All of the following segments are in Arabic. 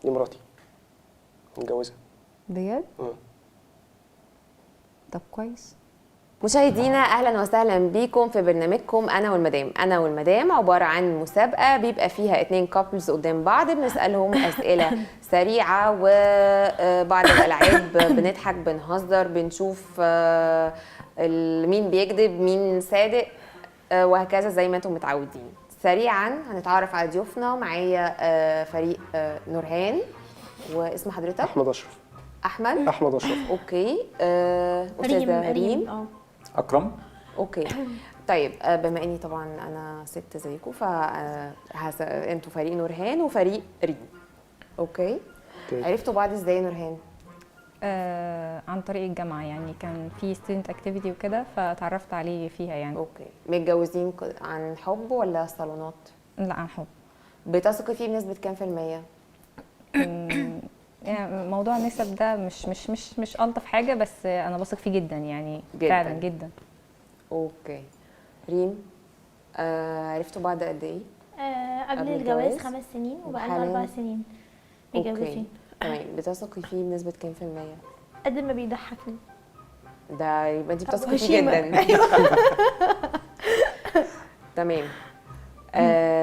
دي مراتي متجوزها. بجد؟ طب كويس. مشاهدينا اهلا وسهلا بيكم في برنامجكم انا والمدام عباره عن مسابقه بيبقى فيها 2 كابلز قدام بعض، بنسالهم اسئله سريعه وبعض الالعاب بنضحك بنهزر بنشوف مين بيكذب مين صادق وهكذا زي ما انتم متعودين. سريعا هنتعرف على ضيوفنا. معايا فريق نورهان، واسم حضرتك؟ احمد اشرف. احمد اشرف. اوكي. استاذه ريم. اكرم. اوكي. طيب بما اني طبعا انا ست زيكم انتوا فريق نورهان وفريق ريم. اوكي. عرفتوا بعض ازاي نورهان؟ عن طريق الجامعه، يعني كان في ستودنت اكتيفيتي وكده فتعرفت عليه فيها يعني. اوكي. متجوزين عن حب ولا صالونات؟ لا عن حب. بتثقي فيه بنسبه كام في المية؟ يعني موضوع النسب ده مش ألطف حاجه، بس انا بثق فيه جدا يعني جداً. فعلا جدا. اوكي. ريم، عرفتوا بعض قد ايه؟ قبل الجواز 5 سنين وبقالنا 4 سنين متجوزين. تمام. بتثقي فيه بنسبه كام في المية؟ قد ما بيضحكني. ده يبقى انت بتثقي فيه جدا. تمام.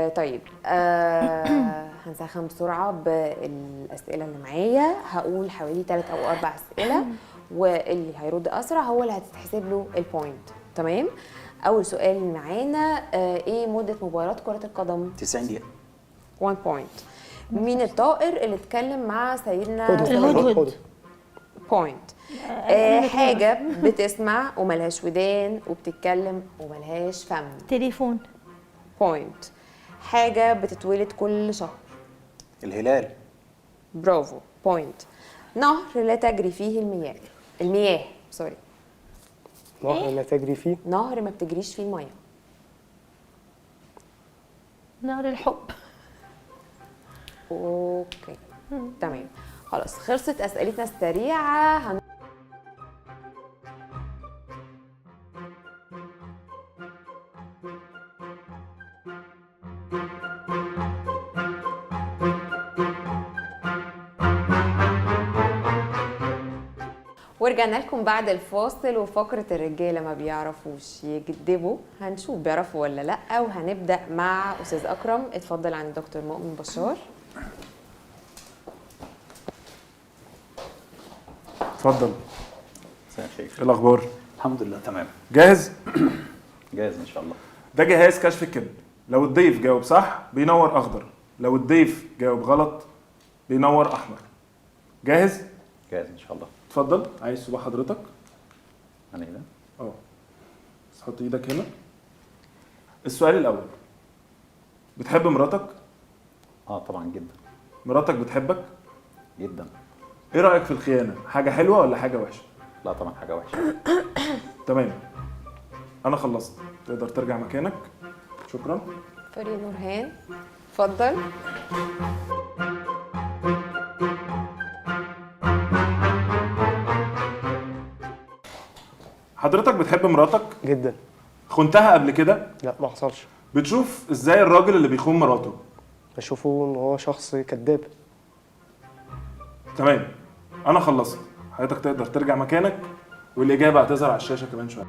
طيب هنسخن بسرعه بالاسئله اللي معايا. هقول حوالي 3 أو 4 اسئله، واللي هيرد اسرع هو اللي هتتحسب له البوينت. تمام. اول سؤال معانا، ايه مده مباراه كره القدم؟ 90 دقيقه. 1 بوينت. مين الطائر اللي اتكلم مع سيدنا الهدهد. بوينت. حاجه بتسمع وملهاش ودان وبتتكلم وملهاش فم؟ تليفون. بوينت. حاجه بتتولد كل شهر؟ الهلال. برافو. بوينت. نهر لا تجري فيه المياه سوري. نهر لا تجري فيه. نهر ما بتجريش فيه الميه. نهر الحب. اوكي. تمام. خلاص خلصت اسئلتنا السريعه. ورجعنا لكم بعد الفاصل وفقرة الرجالة ما بيعرفوش يكذبوا. هنشوف بيعرفوا ولا لأ، وهنبدأ مع أستاذ أكرم. اتفضل عن الدكتور مؤمن بشار. اتفضل. مساء الخير. ايه الاخبار؟ الحمد لله تمام. جاهز؟ جاهز ان شاء الله. ده جهاز كشف الكذب. لو الضيف جاوب صح بينور اخضر، لو الضيف جاوب غلط بينور احمر. جاهز؟ جاهز ان شاء الله. اتفضل. عايز صباع حضرتك؟ انا هنا. بس حط ايدك هنا. السؤال الاول، بتحب مراتك؟ طبعا جدا. مراتك بتحبك؟ جدا. ايه رايك في الخيانه؟ حاجه حلوه ولا حاجه وحشه؟ لا طبعا حاجه وحشه. تمام. انا خلصت، تقدر ترجع مكانك. شكرا. فريق نورهان اتفضل. حضرتك بتحب مراتك؟ جدا. خنتها قبل كده؟ لا ما حصلش. بتشوف ازاي الراجل اللي بيخون مراته؟ بشوفه ان هو شخص كذاب. تمام. انا خلصت، حضرتك تقدر ترجع مكانك والاجابه هتظهر على الشاشه كمان شويه.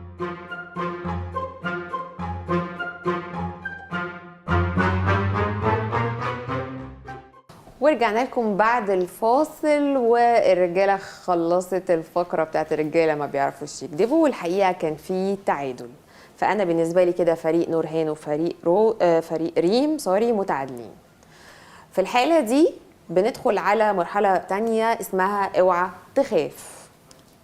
ورجعنا لكم بعد الفاصل، والرجاله خلصت الفقره بتاعت الرجاله ما بيعرفوش يكذبوا، والحقيقه كان في تعادل. فانا بالنسبه لي كده فريق نورهان وفريق فريق ريم متعادلين. في الحاله دي بندخل على مرحله تانية اسمها اوعى تخاف.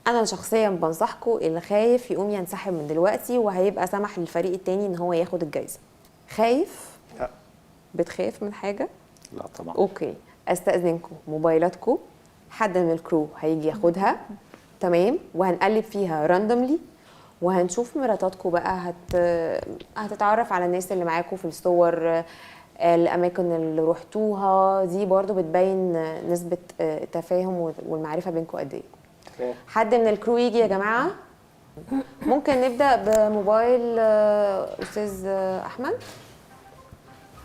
انا شخصيا بنصحكم اللي خايف يقوم ينسحب من دلوقتي، وهيبقى سمح للفريق التاني ان هو ياخد الجايزه. خايف؟ لا. بتخاف من حاجه؟ لا طبعا. اوكي. استاذنكم موبايلاتكم، حد من الكرو هيجي ياخدها. تمام. وهنقلب فيها راندوملي، وهنشوف مراتاتكم بقى هتتعرف على الناس اللي معاكم في الصور، الاماكن اللي روحتوها دي برضو بتبين نسبه التفاهم والمعرفه بينكم قد ايه. حد من الكرو يجي يا جماعه. ممكن نبدا بموبايل استاذ احمد.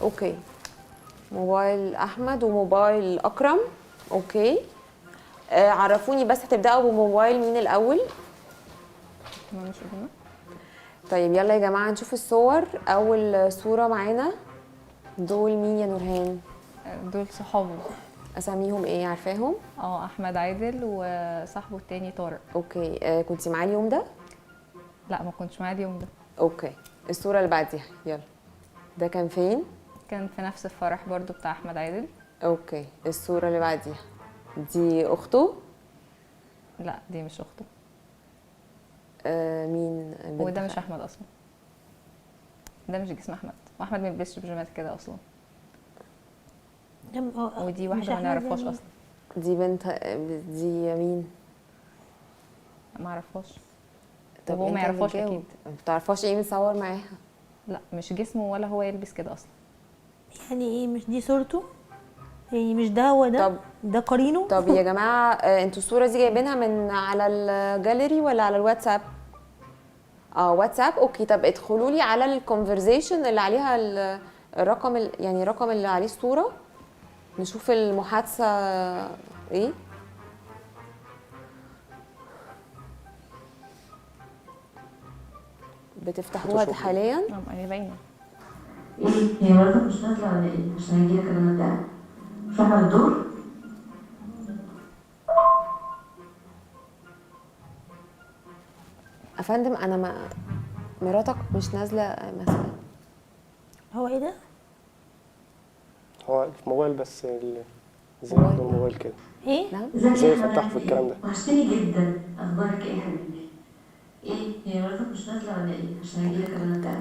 اوكي. موبايل احمد وموبايل اكرم. اوكي. عرفوني بس هتبداوا بموبايل مين الاول؟ تمام مش قدامنا. طيب يلا يا جماعه نشوف الصور. اول صوره معانا دول مين يا نورهان؟ دول صحابه. اساميهم ايه عارفاهم؟ احمد عادل وصاحبه التاني طارق. اوكي. كنتي معاه اليوم ده؟ لا ما كنتش معايا اليوم ده. اوكي. الصوره اللي بعديها يلا. ده كان فين؟ كان في نفس الفرح برضو بتاع احمد عادل. اوكي. الصوره اللي بعديها دي اخته؟ لا دي مش اخته. مين؟ وده مش احمد اصلا. ده مش جسم احمد، واحمد ما بيلبسش بيجامات كده اصلا. ودي واحده ما نعرفهاش اصلا. دي بنت. دي مين؟ ما اعرفهاش. طب وهو ما انت يعرفهاش بتجاوب. اكيد. ما بتعرفهاش ايه مصور معاها؟ لا مش جسمه ولا هو يلبس كده اصلا. يعني ايه مش دي صورته؟ يعني مش ده هو ده؟ طب ده قرينه؟ طب يا جماعه انتوا الصوره دي جايبينها من على الجاليري ولا على الواتساب؟ واتساب. اوكي. طب ادخلوا لي على الكونفرزيشن اللي عليها الرقم يعني الرقم اللي عليه الصوره، نشوف المحادثه ايه. بتفتحوها حاليا؟ انا باينه. ايه هي مراتك مش نازله ولا ايه؟ عشان يجيلك الرنة ده فاهمه الدور؟ افندم انا ما مراتك مش نازله مثلا. هو ايه ده؟ هو في موبايل بس زي ما عندهم موبايل كده. ايه؟ نعم. ازيك ازاي يا يفتحوا حبيبي؟ في الكلام ده؟ وحشتني جدا. اخبارك ايه يا حبيبي؟ ايه هي مراتك مش نازله ولا ايه؟ عشان يجيلك الرنة ده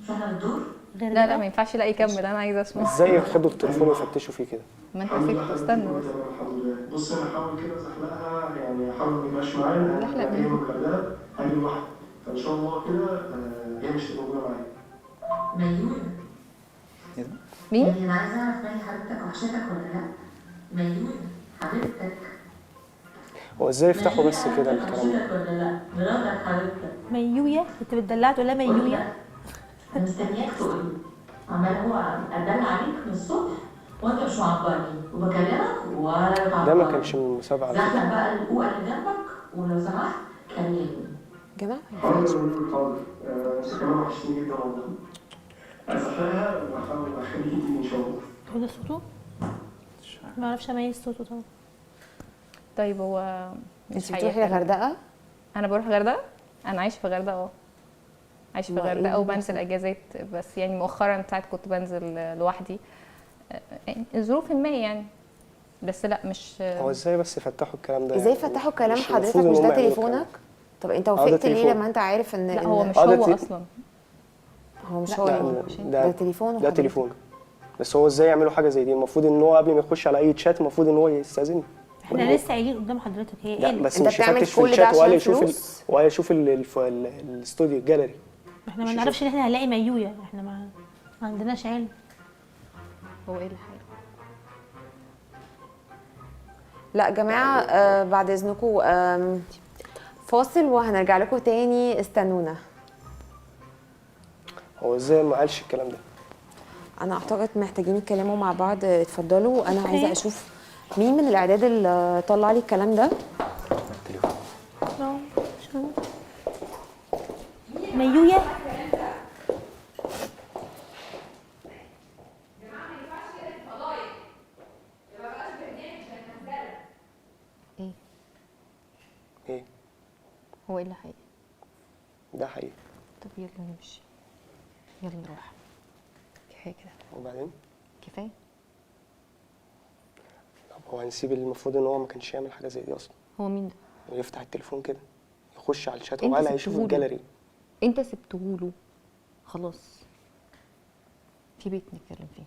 فاهمه الدور؟ غير لا كده؟ ما ينفعش. لا يكمل، انا عايزه اسمع. ازاي ياخدوا التليفون ويفتشوا فيه كده؟ ما انت سكت استنى بس. الحمد لله. بص انا هحاول كده ازحلقها، يعني هحاول ما يبقاش معايا. زحلق هي مين؟ من الغردقه هاجي لوحدي، فان شاء الله كده هي مش هتبقى موجوده معايا. ميمونه. مين؟ يعني انا عايزه اعرف مالي حبيبتك وحشتك ولا لا؟ ميمونه حبيبتك. هو ازاي يفتحوا بس كده الكلام ده؟ وحشتك ولا لا؟ مراتك حبيبتك. ميويا؟ انت بتدلعها تقول لها ميويا؟ انا مستنياك تقول لي. عمال هو ادلع عليك من الصبح وانت مش معبرني وبكلمك ولا بتعبرني. ده ما كانش من المسابقه على فكره. زحلق بقى القوة اللي جنبك ولو سمحت كلمني. يا جماعه حاضر. بس كمان وحشتني جدا والله. ازحلقها واحاول اخليكي تيجي ان شاء الله. هو ده صوته؟ ما اعرفش اميز صوته طبعا. طيب هو مش انت بتروحي الغردقه؟ انا بروح الغردقه. انا عايشه في الغردقه. عايشه في ما إيه الغردقه اللي وبنزل بيحصل؟ اجازات بس، يعني مؤخرا ساعات كنت بنزل لوحدي. يعني ظروف ما يعني. بس لا مش. هو ازاي بس يفتحوا الكلام ده؟ ازاي يعني فتحوا كلام مش حضرتك؟ المفروض مش إن ده هم يعملوا تليفونك؟ الكلام طب انت ده وافقت ليه تليفون. لما انت عارف ان لا هو مش ده هو تي- اصلا. هو مش لا، هو لا، يعني. ده ده تليفونه ده حضرتك. تليفون. بس هو ازاي يعملوا حاجه زي دي؟ المفروض ان هو قبل ما يخش على اي تشات المفروض ان هو يستاذن. احنا لسه قايلين قدام حضرتك هي لا قالت. بس انت مش بتعمل يفتش في كل ده الشات ولا عشان يشوف فلوس؟ ولا يشوف الاستوديو الجاليري. احنا ما مش نعرفش ان احنا هنلاقي ميويا، احنا ما عندناش علم. هو ايه الحاجه؟ لا يا جماعه بعد اذنكم فاصل وهنرجع لكم تاني، استنونا. هو ازاي ما قالش الكلام ده؟ انا اعتقد محتاجين يتكلموا مع بعض. اتفضلوا. انا أوكي. عايزه اشوف مين من الاعداد اللي طلع لي الكلام ده. ميويا؟ ايه؟ ايه هو ايه اللي حقيقي؟ ده حقيقي. طب يلا نمشي. يلا نروح. كفايه كده. وبعدين كفايه. طب هو هنسيب المفروض ان هو ما كانش يعمل حاجه زي دي اصلا. هو مين ده؟ ويفتح التليفون كده يخش على الشات انت وقال هيشوف سبتهوله. الجاليري. انت سبتهوله خلاص. في بيت نتكلم فيه.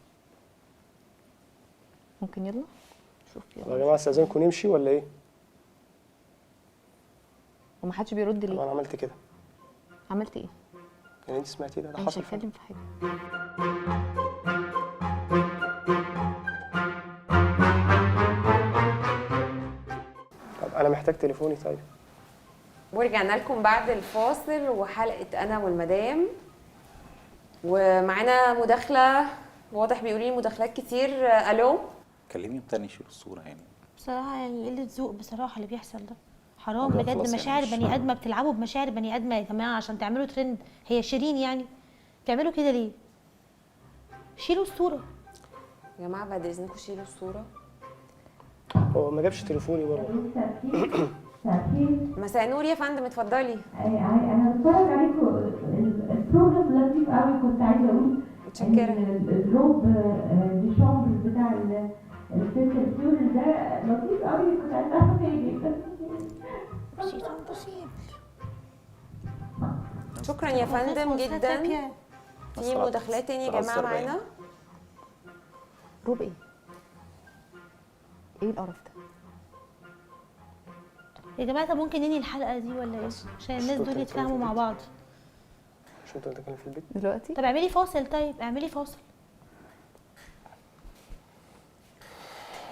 ممكن يلا؟ شوف يا يلا. جماعه استاذنكم نمشي ولا ايه؟ ومحدش بيرد طب ليه؟ انا عملت كده. عملت ايه؟ يعني انت سمعتي ده انا مش حصل فعلا. هتكلم في حاجه. طب انا محتاج تليفوني طيب. ورجعنا لكم بعد الفاصل وحلقه انا والمدام، ومعانا مداخله. واضح بيقولوا لي مداخلات كتير. الو. كلميهم تاني يشيلوا الصورة يعني. بصراحه يعني قله ذوق بصراحه اللي بيحصل ده، حرام لا بجد. خلاص يعني مشاعر مش- بني ادمه، بتلعبوا بمشاعر بني ادمه يا جماعه عشان تعملوا ترند. هي شيرين يعني بتعملوا كده ليه؟ شيلوا الصوره. يا جماعه بعد اذنكم شيلوا الصوره. هو ما جابش تليفوني برضه. مساء النور يا فندم، اتفضلي. انا بتفرج عليكم البروجرام لطيف قوي. كنت عايزه اقول متشكره. الروب دي شامبر بتاع الست الفيوري ده لطيف قوي. كنت عايزه اعرف ايه شكرا يا فندم جدا. في مداخلات تاني يا جماعه معانا؟ روب ايه؟ ايه القرف ده؟ يا جماعه طب ممكن ننهي الحلقه دي ولا ايه؟ عشان الناس دول يتفاهموا مع بعض. مش انت بتتكلم في البيت دلوقتي؟ طب اعملي فاصل. طيب اعملي فاصل.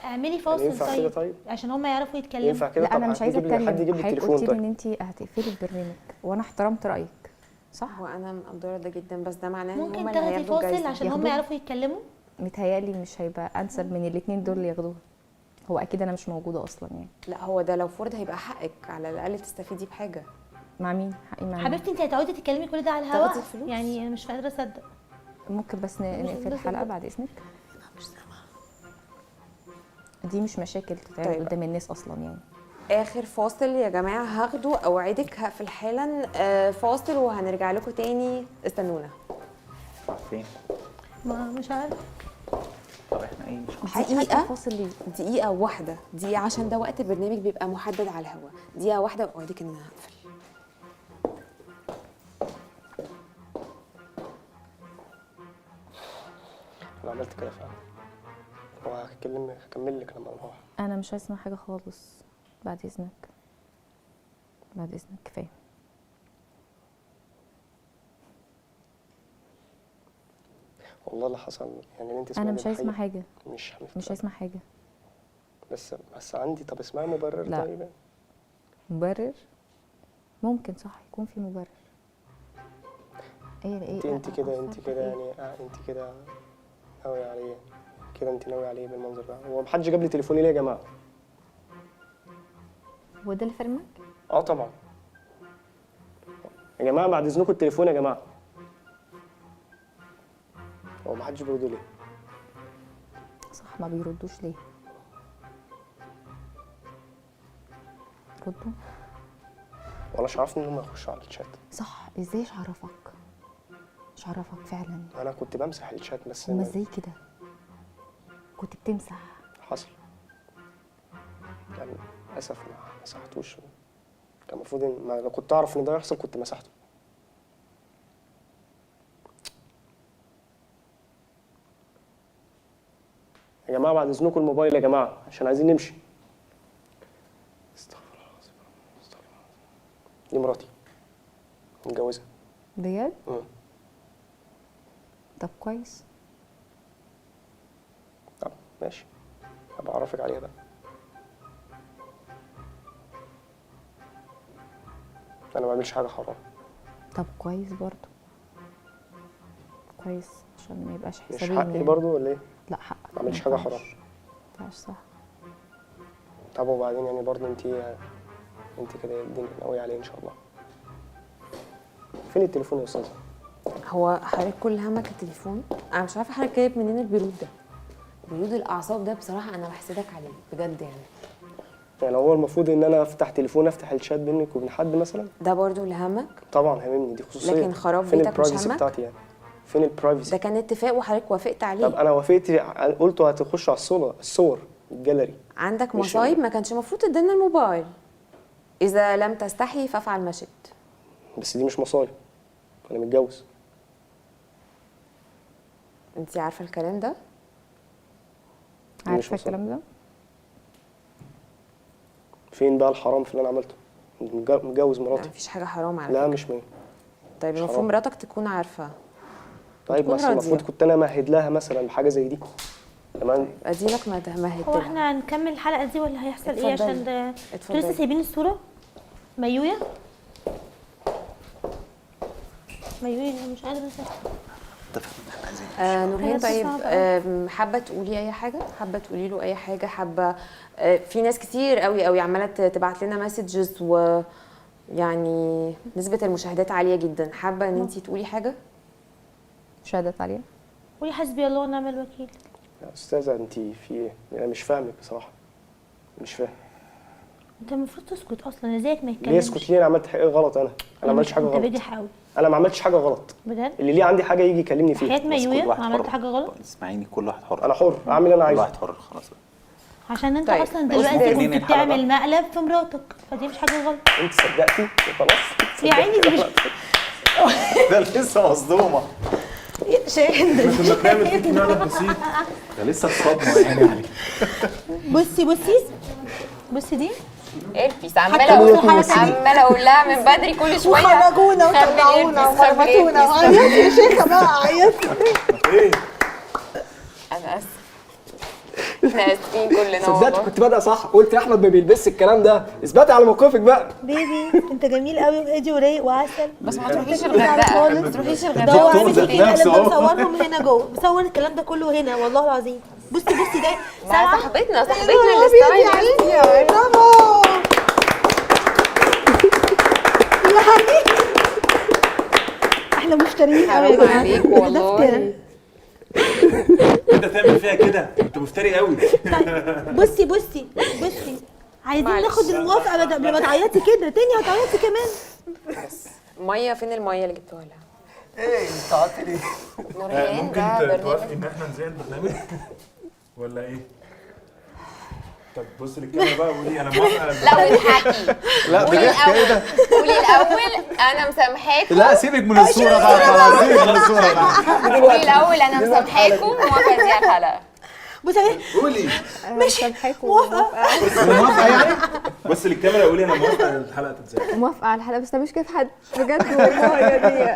اعملي فاصل. ينفع كده طيب؟ عشان هم يعرفوا يتكلموا. ينفع كده؟ لا انا طب مش عايزه حد يجيب اتكلم. لي حضرتك التليفون قلتي لي طيب. ان انت هتقفلي البرنامج وانا احترمت رايك، صح؟ هو انا مقدره ده جدا، بس ده معناه ان هم ممكن اللي تاخدي هياخدوا فاصل الجايزه. عشان هم ياخدوها. يعرفوا يتكلموا. متهيألي مش هيبقى انسب من الاتنين دول اللي ياخدوها. هو اكيد انا مش موجوده اصلا يعني. لا هو ده لو فرض هيبقى حقك على الاقل تستفيدي بحاجه. مع مين؟ حقي مع مين؟ حبيبتي انت هتقعدي تتكلمي كل ده على تاخدي الهواء الفلوس. يعني انا مش قادره اصدق. ممكن بس نقفل الحلقه بعد اذنك. دي مش مشاكل تتعمل طيب. قدام الناس اصلا يعني. اخر فاصل يا جماعه هاخده، اوعدك هقفل حالا. فاصل وهنرجع لكم تاني، استنونا. فين؟ ما مش عارفه. طب احنا ايه مش دقيقه، فاصل ليه؟ دقيقه واحده، دقيقه عشان ده وقت البرنامج بيبقى محدد على الهوا. دقيقه واحده واوعدك ان انا هقفل. انا عملت كده فعلا. هكمل لك لما نروح. انا مش هسمع حاجه خالص بعد اذنك. بعد اذنك كفايه. والله اللي حصل يعني اللي انت انا سمعتيه مش هسمع الحقيقة. حاجه. مش هسمع حاجه. بس عندي. طب اسمعي مبرر. لا. طيب مبرر؟ ممكن صح يكون في مبرر. ايه انت كده يعني انت كده ناوية عليه كده. انت ناوية عليه بالمنظر ده. هو محدش جاب لي تليفوني ليه يا جماعه؟ هو ده اللي فارق معاك؟ اه طبعا يا جماعه. بعد اذنكم التليفون يا جماعه. هو محدش بيرد ليه؟ صح، ما بيردوش ليه؟ ردوا. وانا مش عارف ان هم يخشوا على الشات. صح، ازاي مش عرفك؟ مش عرفك فعلا. انا كنت بمسح الشات بس هما ازاي كده؟ كنت بتمسح. حصل يعني للاسف ما مسحتوش. كان المفروض ان لو كنت اعرف ان ده يحصل كنت مسحته. يا جماعه بعد اذنكم الموبايل يا جماعه عشان عايزين نمشي. استغفر الله العظيم. استغفر الله العظيم. دي مراتي متجوزها. بجد؟ طب كويس. طب ماشي، هبقى اعرفك عليها بقى. انا ما بعملش حاجه حرام. طب كويس برضو. كويس عشان ما يبقاش مش حسابين حقي يعني. برضو ولا ايه؟ لا حقك. ما عملتش حاجه حرام. ما ينفعش، صح. طب وبعدين يعني برضو انت كده الدنيا ناويه عليه ان شاء الله. فين التليفون يا استاذه؟ هو حضرتك كل همك التليفون؟ انا مش عارفه حضرتك جايب منين البرود ده. برود الاعصاب ده بصراحه انا بحسدك عليه بجد يعني. يعني هو المفروض ان انا افتح تليفون، افتح الشات بينك وبين حد مثلا؟ ده برضو اللي همك؟ طبعا هممني، دي خصوصيه. لكن خراب فين بيتك مش البرايفسي همك؟ بتاعتي يعني؟ فين البرايفسي؟ ده كان اتفاق وحضرتك وافقت عليه. طب انا وافقت، قلتوا هتخشوا على الصور الجاليري. عندك مش مصايب، ما كانش المفروض تدينا الموبايل. اذا لم تستحي فافعل ما شئت. بس دي مش مصايب، انا متجوز. انت عارفه الكلام ده؟ عارفه الكلام ده؟ فين بقى الحرام في اللي انا عملته؟ متجوز لا مراتي. مفيش حاجه حرام على لا فكرة. مش مين. طيب مش المفروض حرام. مراتك تكون عارفه. طيب وتكون بس المفروض راضية. كنت انا مهد لها مثلا بحاجه زي دي. تمام. اديلك ما مهدت هو لها. احنا هنكمل الحلقه دي ولا هيحصل ايه؟ اتفضلي. عشان ده انتوا لسه اتفضلي. سايبين الصوره. ميويه مش قادره. اتفق. نورهان طيب صعبة حابه تقولي اي حاجه، حابه تقولي له اي حاجه، حابه في ناس كتير قوي قوي عماله تبعت لنا مسجز ويعني نسبه المشاهدات عاليه جدا، حابه ان انت تقولي حاجه؟ شهادات عليها. قولي حسبي الله ونعم الوكيل. يا استاذه انت في ايه؟ انا مش فاهمك بصراحه، مش فاهم. انت المفروض تسكت اصلا، ازيك ما ليه يتكلمش؟ اسكت ليه؟ انا عملت حاجه غلط؟ انا ما عملتش حاجه انت غلط. بجح قوي انا ما عملتش حاجه غلط. بجد. اللي ليه عندي حاجه يجي يكلمني فيها. حياة بس كل ميوية واحد ما عملت حر. حاجه غلط اسمعيني، كل واحد حر. انا حر اعمل اللي انا كل عايزه. واحد حر خلاص بقى. عشان انت طيب، اصلا بس دلوقتي منين كنت الحلقة بتعمل مقلب في مراتك، فدي مش حاجه غلط. انت صدقتي وخلاص. يا عيني دي مش ده لسه مصدومه. شاهد. كنا بنعمل فيك مقلب بسيط. ده لسه الصدمه يعني عليك. بصي دي الفيس عماله اقول لها من بدري كل شويه وخرجونا وطلعونا ومرمطونا وعيطت يا شيخه بقى عيطت. ايه؟ انا اسفه، احنا اسفين كلنا صدقت والله. كنت بادئه صح، قلت يا احمد ما بيلبسش الكلام ده، اثبتي على موقفك بقى. بيبي انت جميل قوي وهادي ورايق وعسل. بس ما تروحيش الغردقه، ما تروحيش ده هو الغردقه. عامل ذات فيكي نفسه القلب ده اهو. مصورهم هنا جوه، مصور الكلام ده كله هنا والله العظيم. بصي ده مع سامعه؟ صاحبتنا يا الستايل عيني برافو يا حبيبي. احنا مشتريين قوي يا حرام جماعه. عليك ده والله. افتراء. انت تعمل فيها كده؟ انت مفتري قوي. بصي عايزين معلش. ناخد الموافقه قبل ما تعيطي كده تاني، هتعيطي كمان. ميه، فين الميه اللي جبتوها لها؟ ايه انت قعدت ليه؟ نورهان ممكن ده توافقي برنامج ان احنا نذيع البرنامج ولا ايه؟ طب بص للكاميرا بقى وقولي انا موافقه. لا واضحكي. لا قولي الاول قولي الاول انا مسامحاكم. لا سيبك من الصوره بقى خلاص، سيبك من الصوره بقى. قولي الاول انا مسامحاكم موافقه دي الحلقه. بصي اهي قولي ماشي موافقه. موافقه يعني؟ بص للكاميرا وقولي انا موافقه الحلقه تتذاع. موافقه على الحلقه، بس انا مش كيف حد بجد والله يعني